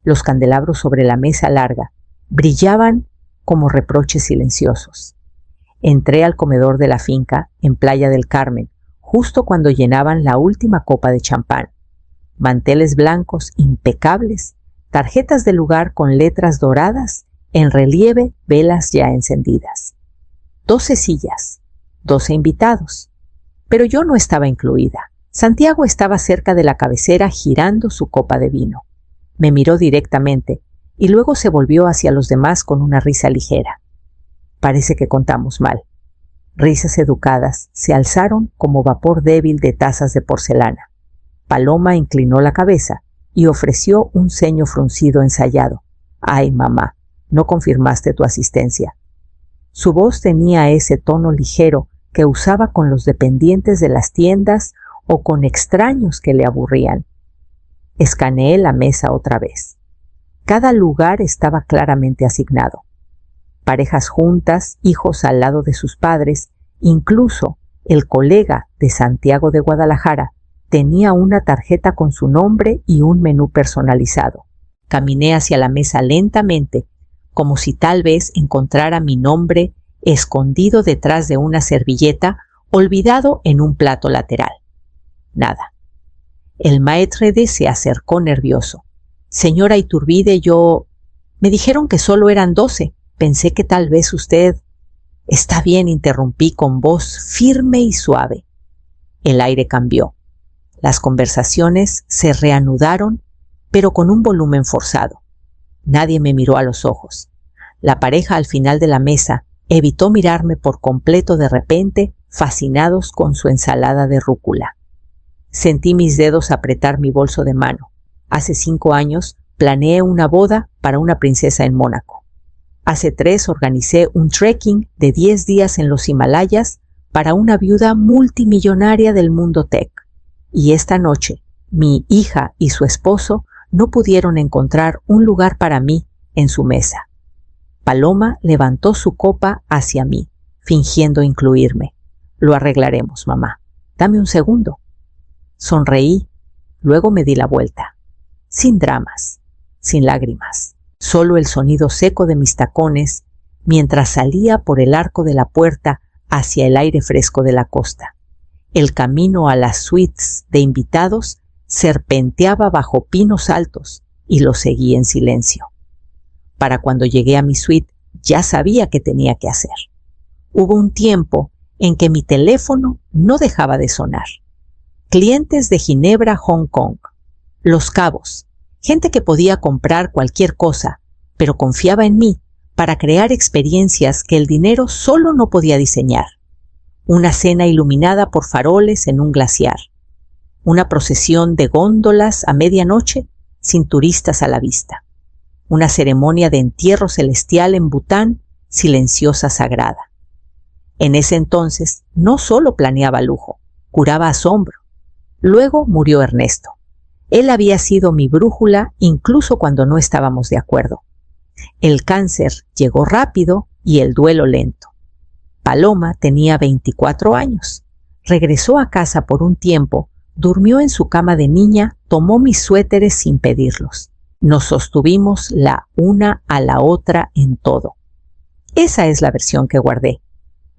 Los candelabros sobre la mesa larga brillaban como reproches silenciosos. Entré al comedor de la finca en Playa del Carmen, justo cuando llenaban la última copa de champán. Manteles blancos impecables, tarjetas del lugar con letras doradas, en relieve velas ya encendidas. 12 sillas, 12 invitados. Pero yo no estaba incluida. Santiago estaba cerca de la cabecera girando su copa de vino. Me miró directamente y luego se volvió hacia los demás con una risa ligera. Parece que contamos mal. Risas educadas se alzaron como vapor débil de tazas de porcelana. Paloma inclinó la cabeza y ofreció un ceño fruncido ensayado. «Ay, mamá, no confirmaste tu asistencia». Su voz tenía ese tono ligero que usaba con los dependientes de las tiendas o con extraños que le aburrían. Escaneé la mesa otra vez. Cada lugar estaba claramente asignado. Parejas juntas, hijos al lado de sus padres, incluso el colega de Santiago de Guadalajara tenía una tarjeta con su nombre y un menú personalizado. Caminé hacia la mesa lentamente, como si tal vez encontrara mi nombre escondido detrás de una servilleta, olvidado en un plato lateral. Nada. El maître d' se acercó nervioso. «Señora Iturbide, me dijeron que solo eran 12. Pensé que tal vez usted...» «Está bien», interrumpí con voz firme y suave. El aire cambió. Las conversaciones se reanudaron, pero con un volumen forzado. Nadie me miró a los ojos. La pareja al final de la mesa evitó mirarme por completo de repente, fascinados con su ensalada de rúcula. Sentí mis dedos apretar mi bolso de mano. Hace 5 años planeé una boda para una princesa en Mónaco. Hace 3 organicé un trekking de 10 días en los Himalayas para una viuda multimillonaria del mundo tech. Y esta noche, mi hija y su esposo no pudieron encontrar un lugar para mí en su mesa. Paloma levantó su copa hacia mí, fingiendo incluirme. «Lo arreglaremos, mamá. Dame un segundo». Sonreí, luego me di la vuelta. Sin dramas, sin lágrimas, solo el sonido seco de mis tacones mientras salía por el arco de la puerta hacia el aire fresco de la costa. El camino a las suites de invitados serpenteaba bajo pinos altos y lo seguí en silencio. Para cuando llegué a mi suite ya sabía qué tenía que hacer. Hubo un tiempo en que mi teléfono no dejaba de sonar. Clientes de Ginebra, Hong Kong, Los Cabos, gente que podía comprar cualquier cosa, pero confiaba en mí para crear experiencias que el dinero solo no podía diseñar. Una cena iluminada por faroles en un glaciar. Una procesión de góndolas a medianoche sin turistas a la vista. Una ceremonia de entierro celestial en Bután, silenciosa sagrada. En ese entonces no solo planeaba lujo, curaba asombro. Luego murió Ernesto. Él había sido mi brújula incluso cuando no estábamos de acuerdo. El cáncer llegó rápido y el duelo lento. Paloma tenía 24 años. Regresó a casa por un tiempo, durmió en su cama de niña, tomó mis suéteres sin pedirlos. Nos sostuvimos la una a la otra en todo. Esa es la versión que guardé,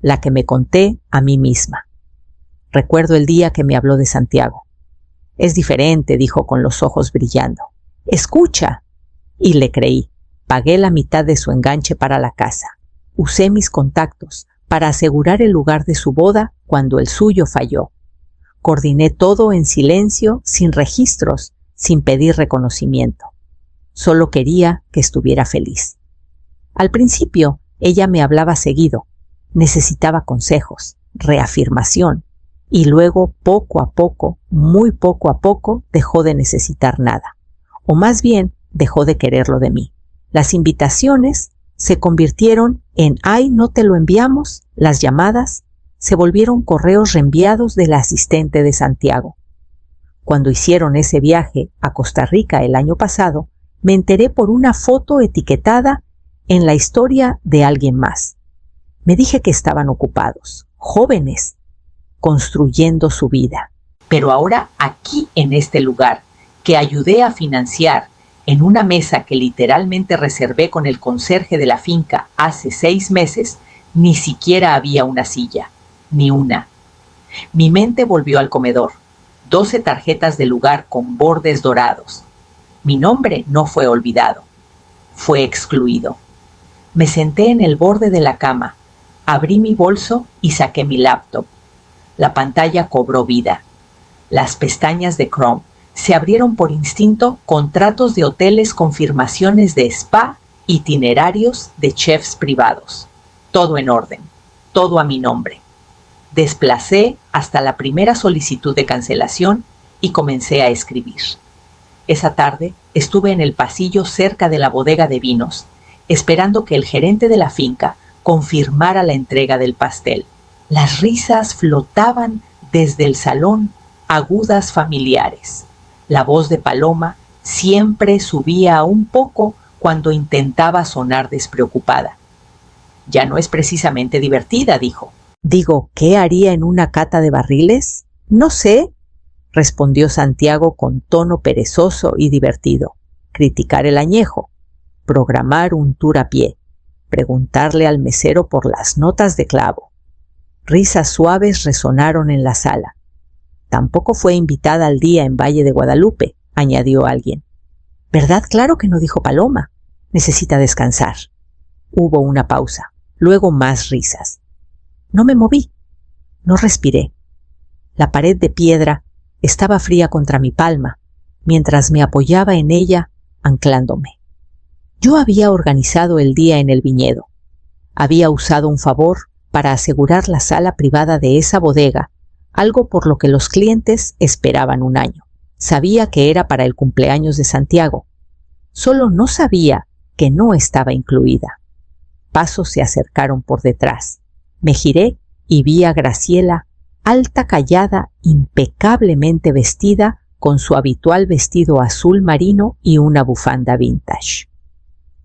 la que me conté a mí misma. Recuerdo el día que me habló de Santiago. «Es diferente», dijo con los ojos brillando. «Escucha». Y le creí. Pagué la mitad de su enganche para la casa. Usé mis contactos para asegurar el lugar de su boda cuando el suyo falló. Coordiné todo en silencio, sin registros, sin pedir reconocimiento. Solo quería que estuviera feliz. Al principio, ella me hablaba seguido. Necesitaba consejos, reafirmación. Y luego, poco a poco, muy poco a poco, dejó de necesitar nada. O más bien, dejó de quererlo de mí. Las invitaciones se convirtieron en «ay, no te lo enviamos», las llamadas se volvieron correos reenviados de la asistente de Santiago. Cuando hicieron ese viaje a Costa Rica el año pasado, me enteré por una foto etiquetada en la historia de alguien más. Me dije que estaban ocupados, jóvenes, construyendo su vida. Pero ahora aquí en este lugar, que ayudé a financiar En una mesa que literalmente reservé con el conserje de la finca hace 6 meses, ni siquiera había una silla, ni una. Mi mente volvió al comedor. 12 tarjetas de lugar con bordes dorados. Mi nombre no fue olvidado. Fue excluido. Me senté en el borde de la cama, abrí mi bolso y saqué mi laptop. La pantalla cobró vida. Las pestañas de Chrome se abrieron por instinto: contratos de hoteles, confirmaciones de spa, itinerarios de chefs privados. Todo en orden, todo a mi nombre. Desplacé hasta la primera solicitud de cancelación y comencé a escribir. Esa tarde estuve en el pasillo cerca de la bodega de vinos, esperando que el gerente de la finca confirmara la entrega del pastel. Las risas flotaban desde el salón, agudas, familiares. La voz de Paloma siempre subía un poco cuando intentaba sonar despreocupada. Ya no es precisamente divertida, dijo. Digo, ¿qué haría en una cata de barriles? No sé, respondió Santiago con tono perezoso y divertido. Criticar el añejo, programar un tour a pie, preguntarle al mesero por las notas de clavo. Risas suaves resonaron en la sala. Tampoco fue invitada al día en Valle de Guadalupe, añadió alguien. ¿Verdad? Claro que no, dijo Paloma. Necesita descansar. Hubo una pausa, luego más risas. No me moví, no respiré. La pared de piedra estaba fría contra mi palma, mientras me apoyaba en ella, anclándome. Yo había organizado el día en el viñedo. Había usado un favor para asegurar la sala privada de esa bodega, algo por lo que los clientes esperaban un año. Sabía que era para el cumpleaños de Santiago. Solo no sabía que no estaba incluida. Pasos se acercaron por detrás. Me giré y vi a Graciela, alta, callada, impecablemente vestida, con su habitual vestido azul marino y una bufanda vintage.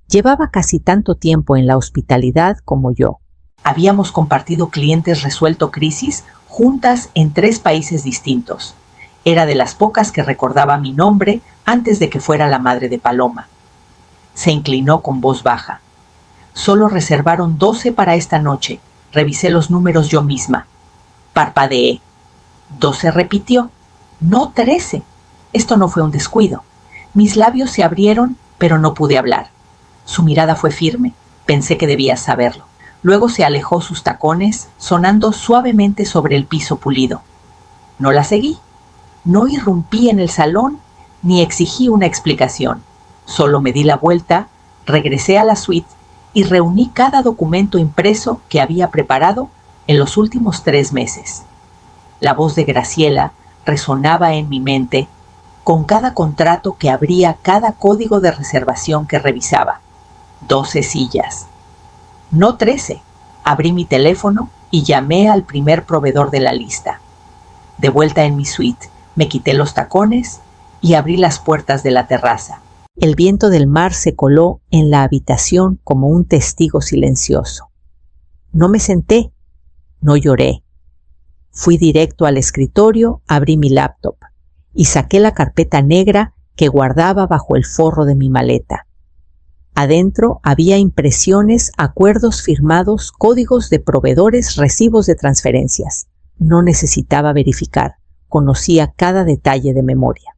Llevaba casi tanto tiempo en la hospitalidad como yo. Habíamos compartido clientes resuelto crisis juntas en 3 países distintos. Era de las pocas que recordaba mi nombre antes de que fuera la madre de Paloma. Se inclinó con voz baja. Solo reservaron 12 para esta noche. Revisé los números yo misma. Parpadeé. 12 repitió. No 13. Esto no fue un descuido. Mis labios se abrieron, pero no pude hablar. Su mirada fue firme. Pensé que debía saberlo. Luego se alejó sus tacones, sonando suavemente sobre el piso pulido. No la seguí. No irrumpí en el salón, ni exigí una explicación. Solo me di la vuelta, regresé a la suite y reuní cada documento impreso que había preparado en los últimos 3 meses. La voz de Graciela resonaba en mi mente con cada contrato que abría, cada código de reservación que revisaba. 12 sillas. No 13. Abrí mi teléfono y llamé al primer proveedor de la lista. De vuelta en mi suite, me quité los tacones y abrí las puertas de la terraza. El viento del mar se coló en la habitación como un testigo silencioso. No me senté, no lloré. Fui directo al escritorio, abrí mi laptop y saqué la carpeta negra que guardaba bajo el forro de mi maleta. Adentro había impresiones, acuerdos firmados, códigos de proveedores, recibos de transferencias. No necesitaba verificar, conocía cada detalle de memoria.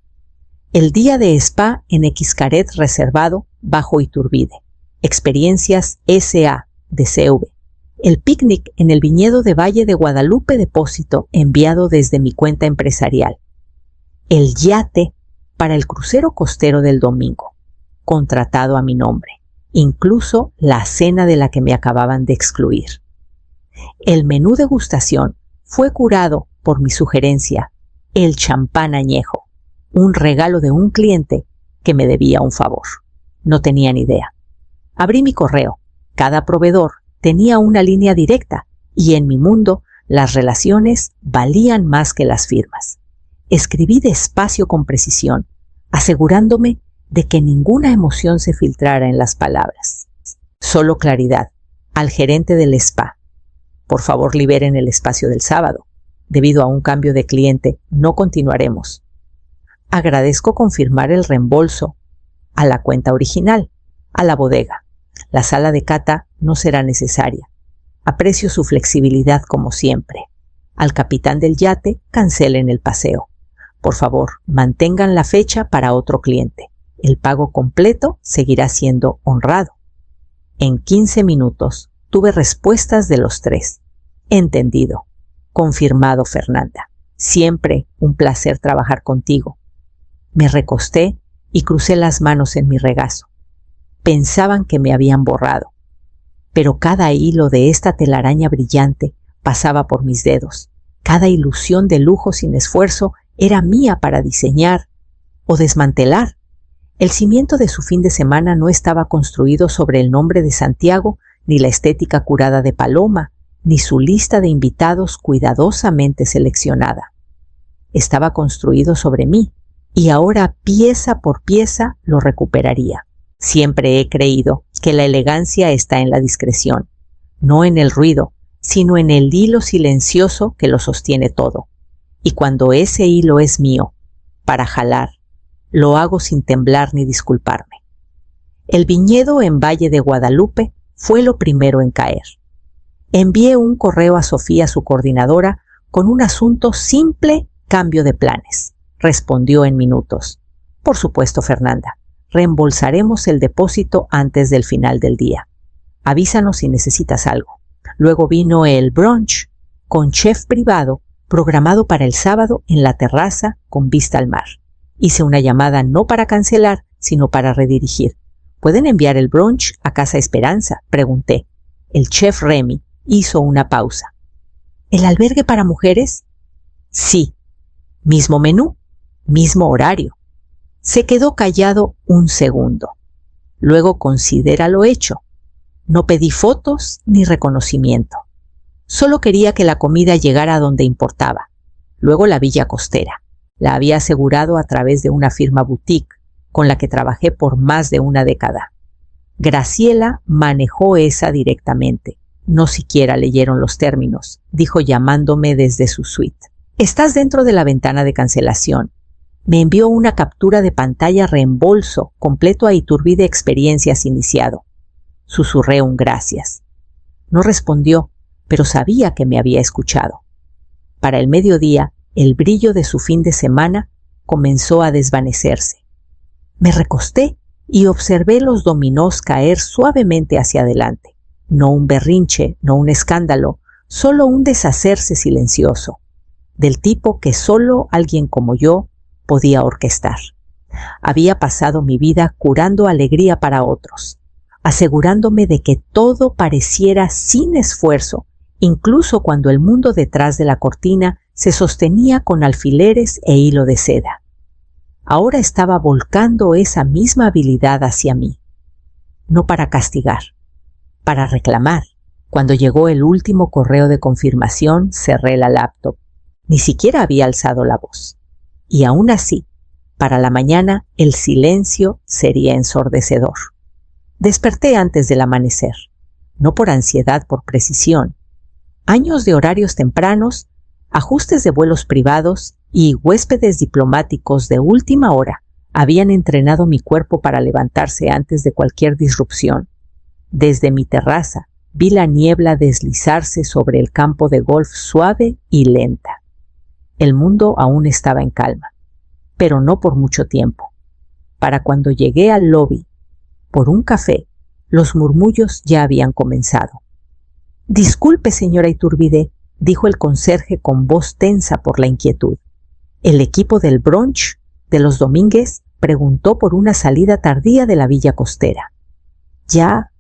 El día de spa en Xcaret reservado bajo Iturbide. Experiencias S.A. de CV. El picnic en el viñedo de Valle de Guadalupe, depósito enviado desde mi cuenta empresarial. El yate para el crucero costero del domingo, contratado a mi nombre. Incluso la cena de la que me acababan de excluir. El menú degustación fue curado por mi sugerencia, el champán añejo. Un regalo de un cliente que me debía un favor. No tenía ni idea. Abrí mi correo. Cada proveedor tenía una línea directa y en mi mundo las relaciones valían más que las firmas. Escribí despacio con precisión, asegurándome de que ninguna emoción se filtrara en las palabras. Solo claridad. Al gerente del spa. Por favor, liberen el espacio del sábado. Debido a un cambio de cliente, no continuaremos. Agradezco confirmar el reembolso. a la cuenta original, a la bodega. La sala de cata no será necesaria. Aprecio su flexibilidad como siempre. Al capitán del yate, cancelen el paseo. Por favor, mantengan la fecha para otro cliente. El pago completo seguirá siendo honrado. En 15 minutos tuve respuestas de los tres. Entendido. Confirmado, Fernanda. Siempre un placer trabajar contigo. Me recosté y crucé las manos en mi regazo. Pensaban que me habían borrado, pero cada hilo de esta telaraña brillante pasaba por mis dedos. Cada ilusión de lujo sin esfuerzo era mía para diseñar o desmantelar. El cimiento de su fin de semana no estaba construido sobre el nombre de Santiago, ni la estética curada de Paloma, ni su lista de invitados cuidadosamente seleccionada. Estaba construido sobre mí, y ahora pieza por pieza lo recuperaría. Siempre he creído que la elegancia está en la discreción, no en el ruido, sino en el hilo silencioso que lo sostiene todo. Y cuando ese hilo es mío, para jalar, lo hago sin temblar ni disculparme. El viñedo en Valle de Guadalupe fue lo primero en caer. Envié un correo a Sofía, su coordinadora, con un asunto simple: cambio de planes. Respondió en minutos. Por supuesto, Fernanda. Reembolsaremos el depósito antes del final del día. Avísanos si necesitas algo. Luego vino el brunch con chef privado programado para el sábado en la terraza con vista al mar. Hice una llamada no para cancelar, sino para redirigir. ¿Pueden enviar el brunch a Casa Esperanza?, pregunté. El chef Remy hizo una pausa. ¿El albergue para mujeres? Sí. Mismo menú, mismo horario. Se quedó callado un segundo. Luego considera lo hecho. No pedí fotos ni reconocimiento. Solo quería que la comida llegara a donde importaba. Luego la villa costera. La había asegurado a través de una firma boutique con la que trabajé por más de una década. Graciela manejó esa directamente. No siquiera leyeron los términos, dijo llamándome desde su suite. Estás dentro de la ventana de cancelación. Me envió una captura de pantalla reembolso completo a Iturbide Experiencias iniciado. Susurré un gracias. No respondió, pero sabía que me había escuchado. Para el mediodía, el brillo de su fin de semana comenzó a desvanecerse. Me recosté y observé los dominós caer suavemente hacia adelante. No un berrinche, no un escándalo, solo un deshacerse silencioso, del tipo que solo alguien como yo podía orquestar. Había pasado mi vida curando alegría para otros, asegurándome de que todo pareciera sin esfuerzo, incluso cuando el mundo detrás de la cortina se sostenía con alfileres e hilo de seda. Ahora estaba volcando esa misma habilidad hacia mí, no para castigar, para reclamar. Cuando llegó el último correo de confirmación, cerré la laptop. Ni siquiera había alzado la voz. Y aún así, para la mañana, el silencio sería ensordecedor. Desperté antes del amanecer, no por ansiedad, por precisión. Años de horarios tempranos, ajustes de vuelos privados y huéspedes diplomáticos de última hora habían entrenado mi cuerpo para levantarse antes de cualquier disrupción. Desde mi terraza vi la niebla deslizarse sobre el campo de golf suave y lenta. El mundo aún estaba en calma, pero no por mucho tiempo. Para cuando llegué al lobby por un café, los murmullos ya habían comenzado. «Disculpe, señora Iturbide», dijo el conserje con voz tensa por la inquietud. El equipo del brunch de los Domínguez preguntó por una salida tardía de la villa costera. Ya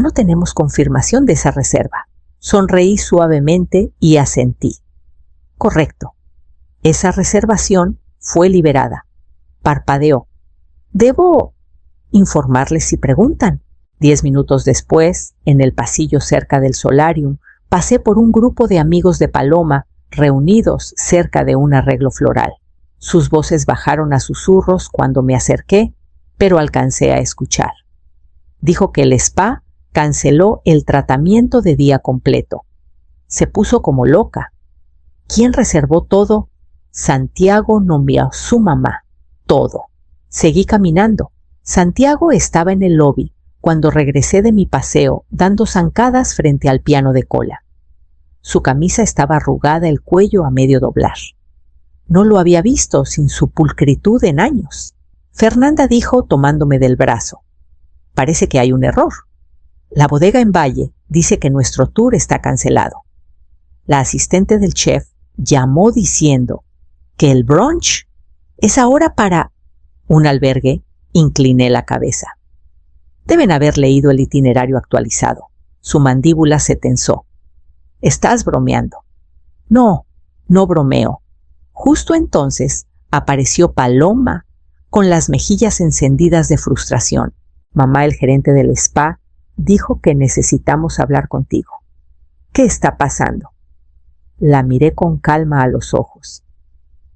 no tenemos confirmación de esa reserva. Sonreí suavemente y asentí. Correcto. Esa reservación fue liberada. Parpadeó. ¿Debo informarles si preguntan? 10 minutos después, en el pasillo cerca del solarium, pasé por un grupo de amigos de Paloma reunidos cerca de un arreglo floral. Sus voces bajaron a susurros cuando me acerqué, pero alcancé a escuchar. Dijo que el spa canceló el tratamiento de día completo. Se puso como loca. ¿Quién reservó todo? Santiago Nomia, su mamá. Todo. Seguí caminando. Santiago estaba en el lobby cuando regresé de mi paseo dando zancadas frente al piano de cola. Su camisa estaba arrugada, el cuello a medio doblar. No lo había visto sin su pulcritud en años. Fernanda dijo tomándome del brazo: «Parece que hay un error. La bodega en Valle dice que nuestro tour está cancelado». La asistente del chef llamó diciendo que el brunch es ahora para un albergue. Incliné la cabeza. Deben haber leído el itinerario actualizado. Su mandíbula se tensó. «¿Estás bromeando?» «No, no bromeo». Justo entonces apareció Paloma con las mejillas encendidas de frustración. «Mamá, el gerente del spa, dijo que necesitamos hablar contigo. ¿Qué está pasando?» La miré con calma a los ojos.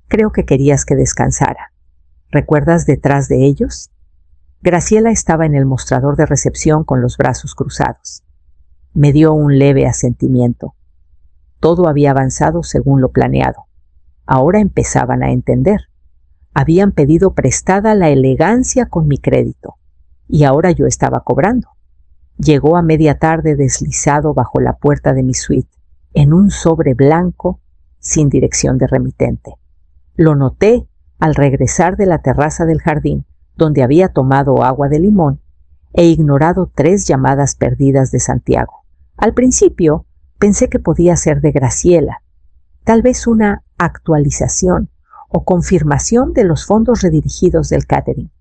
«Creo que querías que descansara. ¿Recuerdas detrás de ellos?» Graciela estaba en el mostrador de recepción con los brazos cruzados. Me dio un leve asentimiento. Todo había avanzado según lo planeado. Ahora empezaban a entender. Habían pedido prestada la elegancia con mi crédito, y ahora yo estaba cobrando. Llegó a media tarde deslizado bajo la puerta de mi suite, en un sobre blanco sin dirección de remitente. Lo noté al regresar de la terraza del jardín, donde había tomado agua de limón e ignorado 3 llamadas perdidas de Santiago. Al principio pensé que podía ser de Graciela, tal vez una actualización o confirmación de los fondos redirigidos del catering.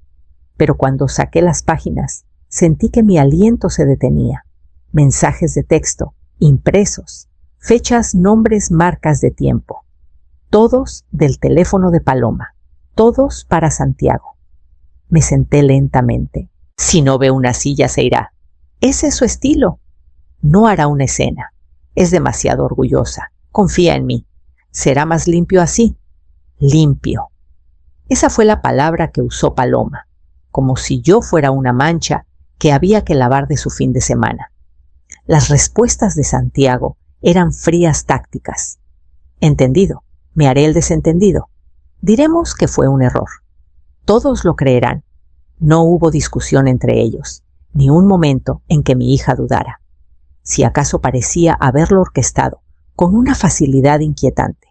Pero cuando saqué las páginas, sentí que mi aliento se detenía. Mensajes de texto, impresos, fechas, nombres, marcas de tiempo. Todos del teléfono de Paloma. Todos para Santiago. Me senté lentamente. Si no ve una silla, se irá. Ese es su estilo. No hará una escena. Es demasiado orgullosa. Confía en mí. Será más limpio así. Limpio. Esa fue la palabra que usó Paloma, como si yo fuera una mancha que había que lavar de su fin de semana. Las respuestas de Santiago eran frías tácticas. Entendido. Me haré el desentendido. Diremos que fue un error. Todos lo creerán. No hubo discusión entre ellos, ni un momento en que mi hija dudara. Si acaso parecía haberlo orquestado, con una facilidad inquietante.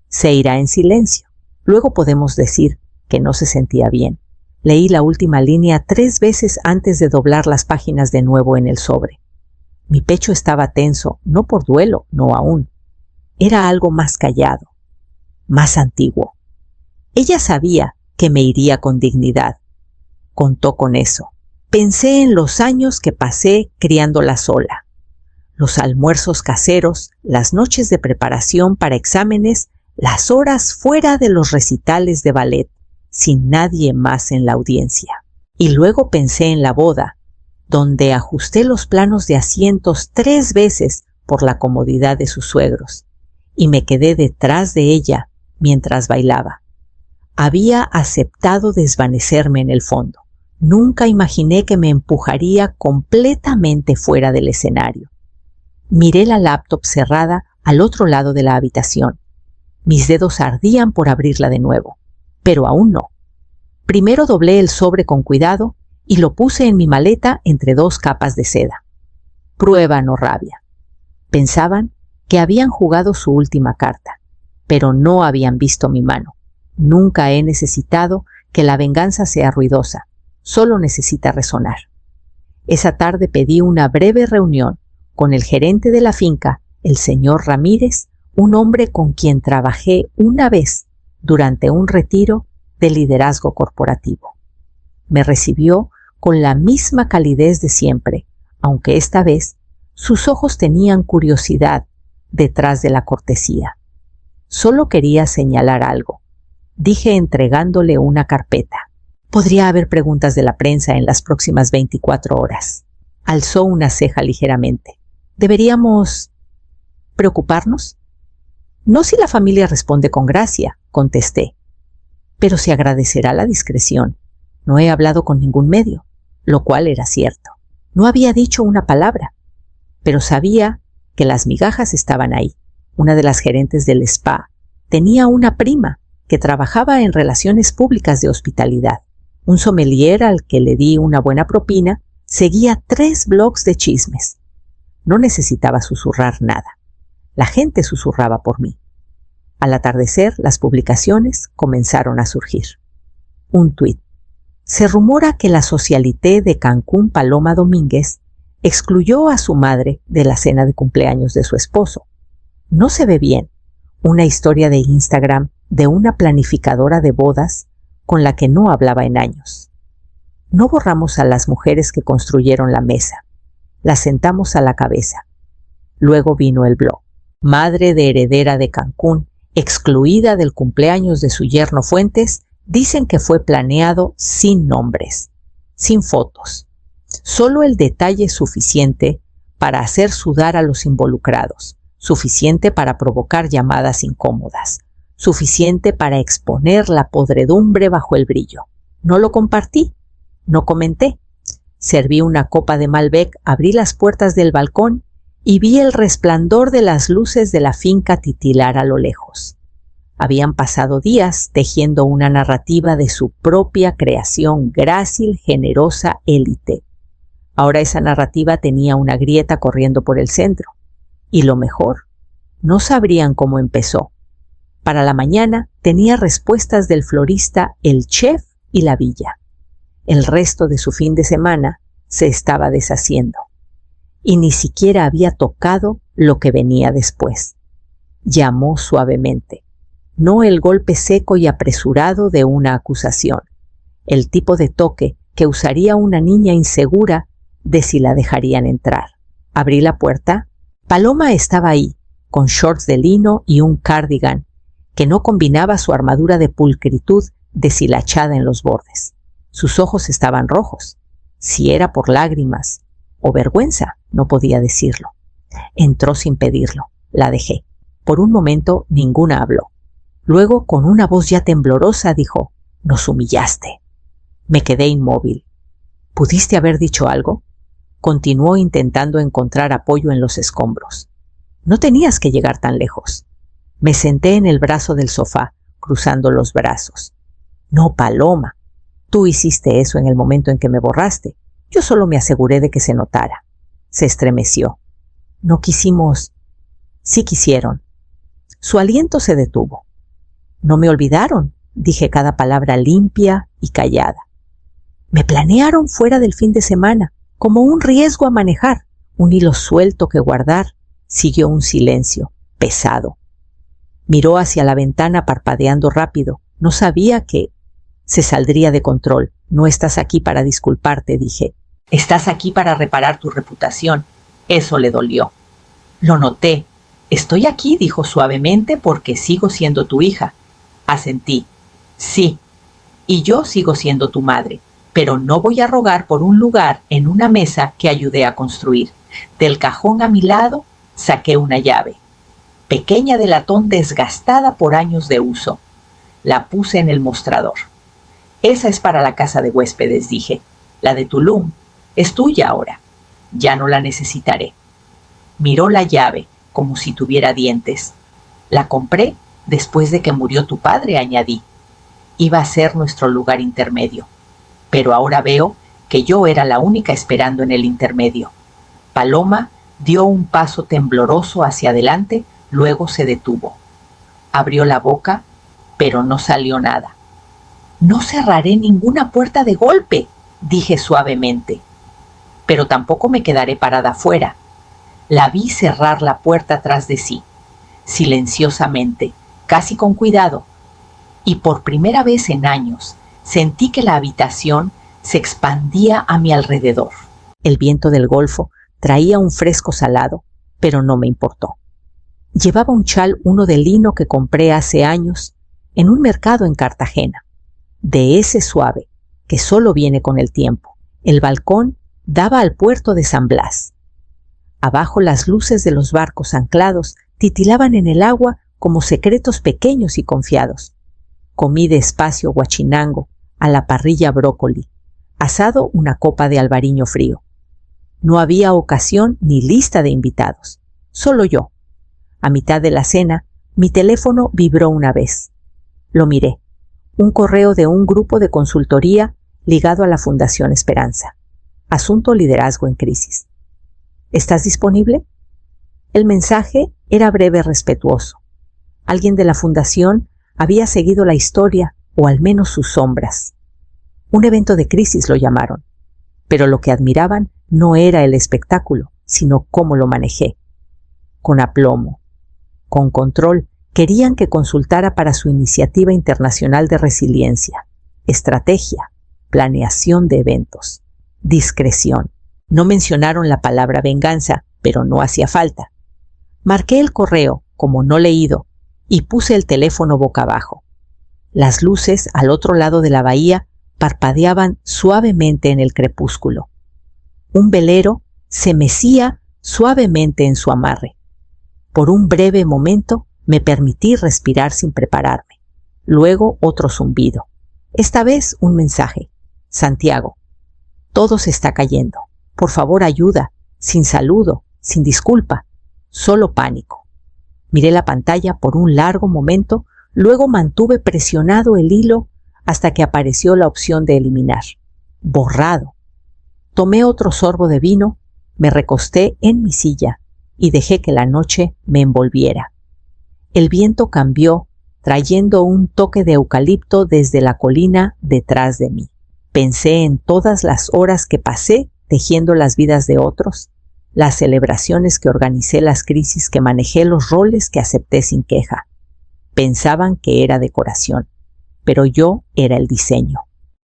Se irá en silencio. Luego podemos decir que no se sentía bien. Leí la última línea 3 veces antes de doblar las páginas de nuevo en el sobre. Mi pecho estaba tenso, no por duelo, no aún. Era algo más callado, más antiguo. Ella sabía que me iría con dignidad. Contó con eso. Pensé en los años que pasé criándola sola. Los almuerzos caseros, las noches de preparación para exámenes, las horas fuera de los recitales de ballet, sin nadie más en la audiencia. Y luego pensé en la boda, donde ajusté los planos de asientos 3 veces por la comodidad de sus suegros, y me quedé detrás de ella mientras bailaba. Había aceptado desvanecerme en el fondo. Nunca imaginé que me empujaría completamente fuera del escenario. Miré la laptop cerrada al otro lado de la habitación. Mis dedos ardían por abrirla de nuevo, pero aún no. Primero doblé el sobre con cuidado y lo puse en mi maleta entre 2 capas de seda. Prueba, no rabia. Pensaban que habían jugado su última carta, pero no habían visto mi mano. Nunca he necesitado que la venganza sea ruidosa, solo necesita resonar. Esa tarde pedí una breve reunión con el gerente de la finca, el señor Ramírez, un hombre con quien trabajé una vez durante un retiro de liderazgo corporativo. Me recibió con la misma calidez de siempre, aunque esta vez sus ojos tenían curiosidad detrás de la cortesía. Solo quería señalar algo, dije entregándole una carpeta. Podría haber preguntas de la prensa en las próximas 24 horas. Alzó una ceja ligeramente. ¿Deberíamos preocuparnos? No si la familia responde con gracia, contesté. Pero se agradecerá la discreción. No he hablado con ningún medio, lo cual era cierto. No había dicho una palabra, pero sabía que las migajas estaban ahí. Una de las gerentes del spa tenía una prima que trabajaba en relaciones públicas de hospitalidad. Un sommelier al que le di una buena propina seguía 3 blogs de chismes. No necesitaba susurrar nada. La gente susurraba por mí. Al atardecer, las publicaciones comenzaron a surgir. Un tuit. Se rumora que la socialité de Cancún Paloma Domínguez excluyó a su madre de la cena de cumpleaños de su esposo. No se ve bien. Una historia de Instagram de una planificadora de bodas con la que no hablaba en años. No borramos a las mujeres que construyeron la mesa. Las sentamos a la cabeza. Luego vino el blog. Madre de heredera de Cancún, excluida del cumpleaños de su yerno Fuentes, dicen que fue planeado sin nombres, sin fotos. Solo el detalle suficiente para hacer sudar a los involucrados, suficiente para provocar llamadas incómodas, suficiente para exponer la podredumbre bajo el brillo. No lo compartí, no comenté. Serví una copa de Malbec, abrí las puertas del balcón y vi el resplandor de las luces de la finca titilar a lo lejos. Habían pasado días tejiendo una narrativa de su propia creación grácil, generosa, élite. Ahora esa narrativa tenía una grieta corriendo por el centro. Y lo mejor, no sabrían cómo empezó. Para la mañana tenía respuestas del florista, el chef y la villa. El resto de su fin de semana se estaba deshaciendo. Y ni siquiera había tocado lo que venía después. Llamó suavemente. No el golpe seco y apresurado de una acusación. El tipo de toque que usaría una niña insegura de si la dejarían entrar. Abrí la puerta. Paloma estaba ahí, con shorts de lino y un cardigan que no combinaba su armadura de pulcritud deshilachada en los bordes. Sus ojos estaban rojos. Si era por lágrimas o vergüenza, no podía decirlo. Entró sin pedirlo. La dejé. Por un momento ninguna habló. Luego, con una voz ya temblorosa, dijo: «Nos humillaste». Me quedé inmóvil. «¿Pudiste haber dicho algo?». Continuó intentando encontrar apoyo en los escombros. «No tenías que llegar tan lejos». Me senté en el brazo del sofá, cruzando los brazos. «No, Paloma. Tú hiciste eso en el momento en que me borraste. Yo solo me aseguré de que se notara». Se estremeció. «No quisimos». «Sí quisieron». Su aliento se detuvo. «No me olvidaron», dije cada palabra limpia y callada. «Me planearon fuera del fin de semana, como un riesgo a manejar, un hilo suelto que guardar». Siguió un silencio, pesado. Miró hacia la ventana parpadeando rápido. No sabía que se saldría de control. «No estás aquí para disculparte», dije. «Estás aquí para reparar tu reputación». Eso le dolió. Lo noté. «Estoy aquí», dijo suavemente, «porque sigo siendo tu hija». Asentí. «Sí, y yo sigo siendo tu madre, pero no voy a rogar por un lugar en una mesa que ayudé a construir». Del cajón a mi lado saqué una llave, pequeña de latón desgastada por años de uso. La puse en el mostrador. «Esa es para la casa de huéspedes», dije. «La de Tulum es tuya ahora. Ya no la necesitaré». Miró la llave como si tuviera dientes. «La compré después de que murió tu padre», añadí. «Iba a ser nuestro lugar intermedio. Pero ahora veo que yo era la única esperando en el intermedio». Paloma dio un paso tembloroso hacia adelante, luego se detuvo. Abrió la boca, pero no salió nada. «No cerraré ninguna puerta de golpe», dije suavemente. «Pero tampoco me quedaré parada afuera». La vi cerrar la puerta tras de sí, silenciosamente, casi con cuidado, y por primera vez en años sentí que la habitación se expandía a mi alrededor. El viento del Golfo traía un fresco salado, pero no me importó. Llevaba un chal, uno de lino que compré hace años en un mercado en Cartagena, de ese suave que solo viene con el tiempo. El balcón daba al puerto de San Blas. Abajo las luces de los barcos anclados titilaban en el agua como secretos pequeños y confiados. Comí despacio guachinango, a la parrilla brócoli, asado una copa de albariño frío. No había ocasión ni lista de invitados, solo yo. A mitad de la cena, mi teléfono vibró una vez. Lo miré. Un correo de un grupo de consultoría ligado a la Fundación Esperanza. Asunto liderazgo en crisis. ¿Estás disponible? El mensaje era breve y respetuoso. Alguien de la fundación había seguido la historia, o al menos sus sombras. Un evento de crisis lo llamaron, pero lo que admiraban no era el espectáculo, sino cómo lo manejé. Con aplomo, con control, querían que consultara para su iniciativa internacional de resiliencia, estrategia, planeación de eventos, discreción. No mencionaron la palabra venganza, pero no hacía falta. Marqué el correo como no leído y puse el teléfono boca abajo. Las luces al otro lado de la bahía parpadeaban suavemente en el crepúsculo. Un velero se mecía suavemente en su amarre. Por un breve momento me permití respirar sin prepararme. Luego otro zumbido. Esta vez un mensaje. Santiago, todo se está cayendo. Por favor, ayuda. Sin saludo, sin disculpa. Solo pánico. Miré la pantalla por un largo momento, luego mantuve presionado el hilo hasta que apareció la opción de eliminar. Borrado. Tomé otro sorbo de vino, me recosté en mi silla y dejé que la noche me envolviera. El viento cambió, trayendo un toque de eucalipto desde la colina detrás de mí. Pensé en todas las horas que pasé tejiendo las vidas de otros, las celebraciones que organicé, las crisis que manejé, los roles que acepté sin queja. Pensaban que era decoración, pero yo era el diseño.